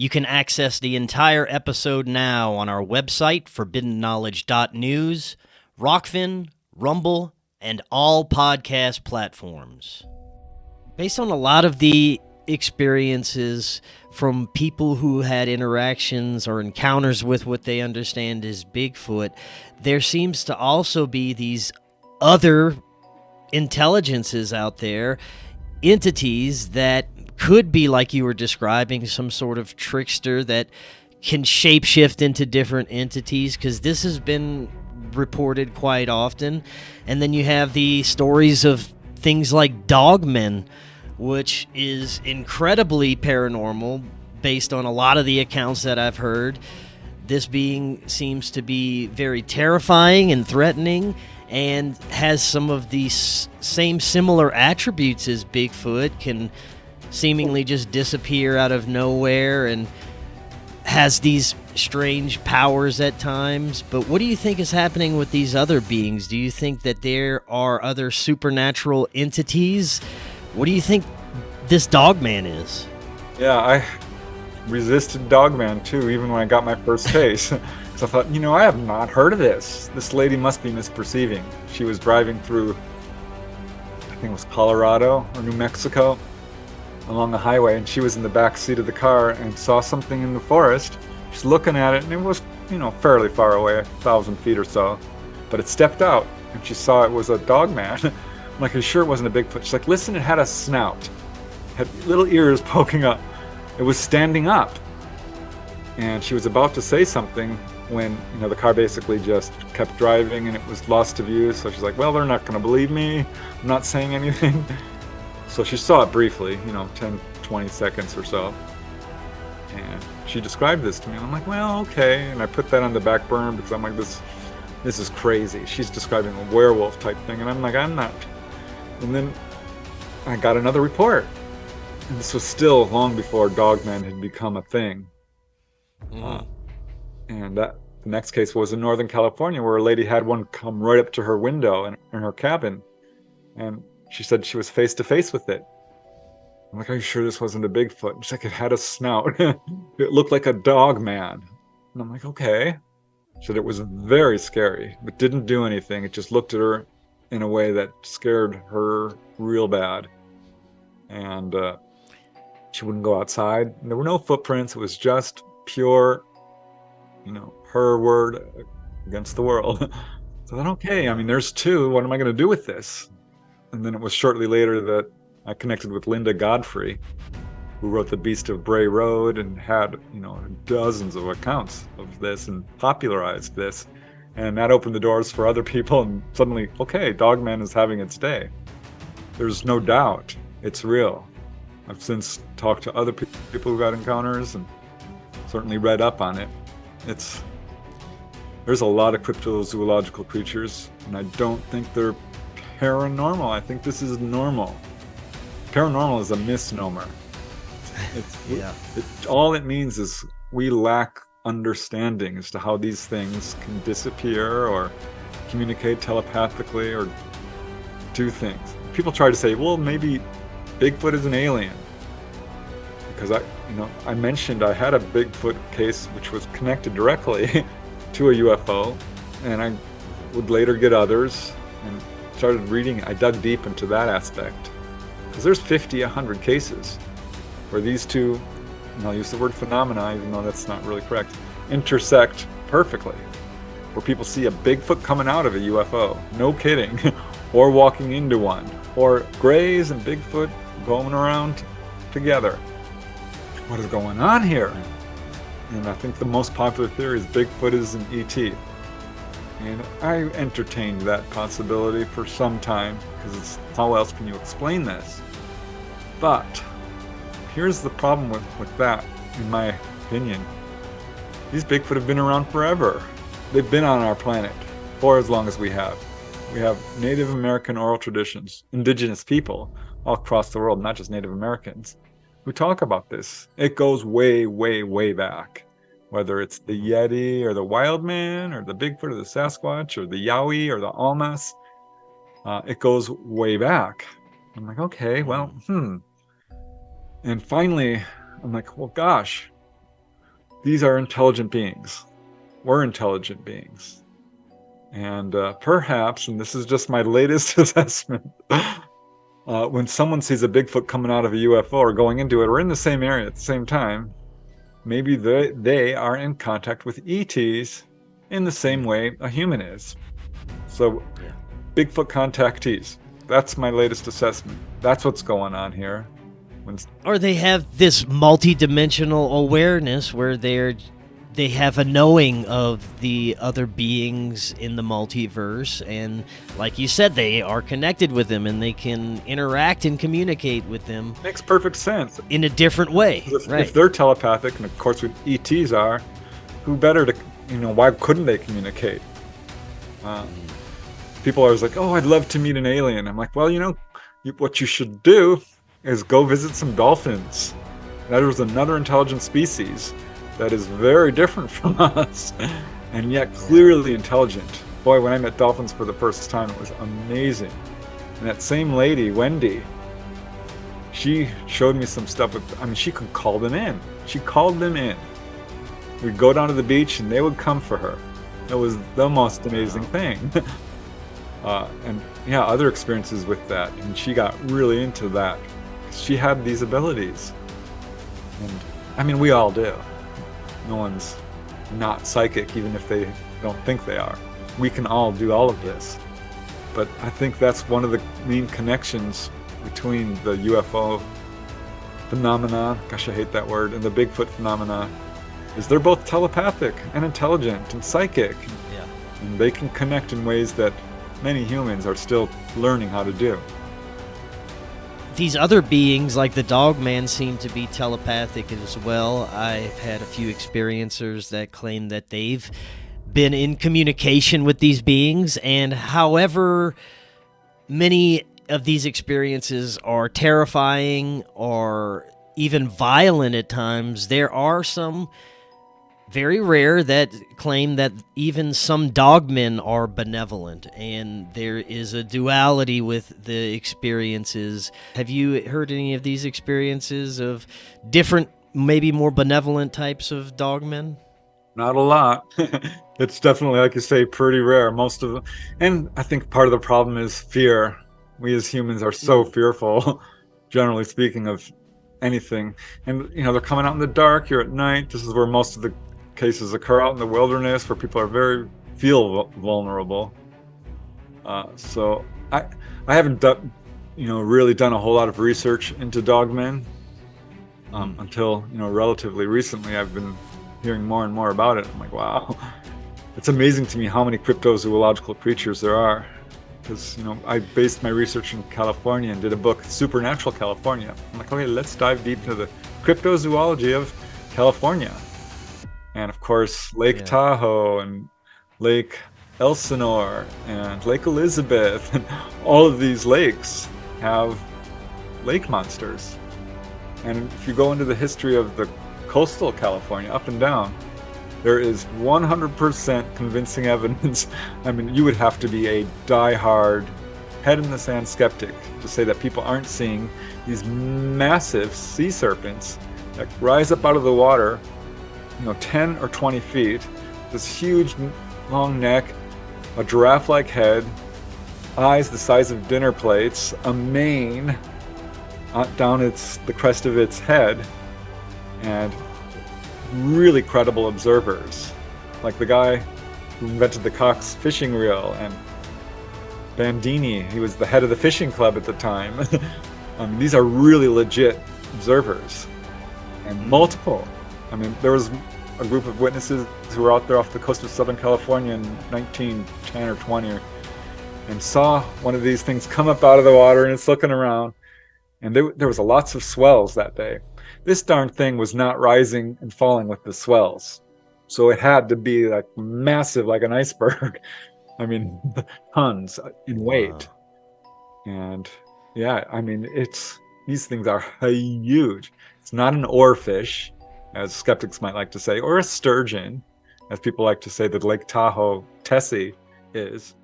You can access the entire episode now on our website, forbiddenknowledge.news, Rokfin, Rumble, and all podcast platforms. Based on a lot of the experiences from people who had interactions or encounters with what they understand as Bigfoot, there seems to also be these other intelligences out there, entities that could be, like you were describing, some sort of trickster that can shapeshift into different entities, because this has been reported quite often. And then you have the stories of things like Dogman, which is incredibly paranormal based on a lot of the accounts that I've heard. This being seems to be very terrifying and threatening, and has some of these same similar attributes as Bigfoot, can seemingly just disappear out of nowhere and has these strange powers at times. But what do you think is happening with these other beings? Do you think that there are other supernatural entities? What do you think this Dogman is? Yeah, I resisted Dogman too, even when I got my first case. Because I thought, I have not heard of this. This lady must be misperceiving. She was driving through, I think it was Colorado or New Mexico, along the highway, and she was in the back seat of the car and saw something in the forest. She's looking at it, and it was, fairly far away, 1,000 feet or so. But it stepped out, and she saw it was a Dogman. I'm like, are you sure it wasn't a Bigfoot? She's like, listen, it had a snout, had little ears poking up. It was standing up. And she was about to say something when, the car basically just kept driving and it was lost to view. So she's like, well, they're not going to believe me. I'm not saying anything. So she saw it briefly, 10, 20 seconds or so. And she described this to me. And I'm like, well, okay. And I put that on the back burner because I'm like, this is crazy. She's describing a werewolf type thing. And I'm like, I'm not. And then I got another report. And this was still long before Dogman had become a thing. And the next case was in Northern California, where a lady had one come right up to her window in her cabin. And she said she was face to face with it. I'm like, are you sure this wasn't a Bigfoot? And she's like, it had a snout. It looked like a Dogman. And I'm like, okay. She said it was very scary, but didn't do anything. It just looked at her in a way that scared her real bad. And she wouldn't go outside. And there were no footprints. It was just pure, her word against the world. So then, okay, there's two. What am I going to do with this? And then it was shortly later that I connected with Linda Godfrey, who wrote The Beast of Bray Road and had, dozens of accounts of this and popularized this. And that opened the doors for other people. And suddenly, okay, Dogman is having its day. There's no doubt it's real. I've since talked to other people who got encounters and certainly read up on it. There's a lot of cryptozoological creatures, and I don't think they're paranormal. I think this is normal. Paranormal is a misnomer. All it means is we lack understanding as to how these things can disappear or communicate telepathically or do things. People try to say, well, maybe Bigfoot is an alien. Because I mentioned I had a Bigfoot case which was connected directly to a UFO, and I would later get others and started reading. I dug deep into that aspect because there's 50, 100 cases where these two, and I'll use the word phenomena even though that's not really correct, intersect perfectly, where people see a Bigfoot coming out of a UFO, no kidding, or walking into one, or Greys and Bigfoot going around together. What is going on here? And I think the most popular theory is Bigfoot is an ET. And I entertained that possibility for some time, because how else can you explain this? But here's the problem with that, in my opinion. These Bigfoot have been around forever. They've been on our planet for as long as we have. We have Native American oral traditions, indigenous people all across the world, not just Native Americans, who talk about this. It goes way, way, way back. Whether it's the Yeti or the Wild Man or the Bigfoot or the Sasquatch or the Yowie or the Almas, it goes way back. I'm like, okay, well, And finally, I'm like, well, gosh, these are intelligent beings. We're intelligent beings. And perhaps, and this is just my latest assessment, when someone sees a Bigfoot coming out of a UFO or going into it or in the same area at the same time, maybe they are in contact with ETs in the same way a human is. So, Yeah. Bigfoot contactees. That's my latest assessment. That's what's going on here. Or they have this multi-dimensional awareness where they have a knowing of the other beings in the multiverse, and like you said, they are connected with them and they can interact and communicate with them. Makes perfect sense. In a different way. If they're telepathic, and of course what ETs are, who better to, why couldn't they communicate? People are always like, oh, I'd love to meet an alien. I'm like, well, what you should do is go visit some dolphins. That is another intelligent species that is very different from us, and yet clearly intelligent. Boy, when I met dolphins for the first time, it was amazing. And that same lady, Wendy, she showed me some stuff she could call them in. She called them in. We'd go down to the beach and they would come for her. It was the most amazing thing. And yeah, other experiences with that. And she got really into that. She had these abilities. And we all do. No one's not psychic, even if they don't think they are. We can all do all of this. But I think that's one of the main connections between the UFO phenomena, gosh, I hate that word, and the Bigfoot phenomena, is they're both telepathic and intelligent and psychic. Yeah. And they can connect in ways that many humans are still learning how to do. These other beings, like the Dogman, seem to be telepathic as well. I've had a few experiencers that claim that they've been in communication with these beings, and however many of these experiences are terrifying or even violent at times, there are some very rare that claim that even some dogmen are benevolent, and there is a duality with the experiences. Have you heard any of these experiences of different, maybe more benevolent types of dogmen? Not a lot. It's definitely, like you say, pretty rare. Most of them, and I think part of the problem is fear. We as humans are so fearful, generally speaking, of anything. And they're coming out in the dark. You're at night. This is where most of the cases occur, out in the wilderness, where people are feel vulnerable. So I haven't really done a whole lot of research into dogmen until relatively recently. I've been hearing more and more about it. I'm like, wow, it's amazing to me how many cryptozoological creatures there are. Because I based my research in California and did a book, Supernatural California. I'm like, okay, let's dive deep into the cryptozoology of California. And of course, Lake Tahoe and Lake Elsinore and Lake Elizabeth, and all of these lakes have lake monsters. And if you go into the history of the coastal California, up and down, there is 100% convincing evidence. You would have to be a die-hard, head-in-the-sand skeptic to say that people aren't seeing these massive sea serpents that rise up out of the water, 10 or 20 feet, this huge long neck, a giraffe-like head, eyes the size of dinner plates, a mane down the crest of its head, and really credible observers, like the guy who invented the Cox fishing reel, and Bandini, he was the head of the fishing club at the time. These are really legit observers, and multiple. There was a group of witnesses who were out there off the coast of Southern California in 1910 or 20, and saw one of these things come up out of the water, and it's looking around, and there was lots of swells that day. This darn thing was not rising and falling with the swells, so it had to be like massive, like an iceberg. Tons in weight. Wow. And yeah, these things are huge. It's not an oarfish, as skeptics might like to say, or a sturgeon, as people like to say that Lake Tahoe Tessie is.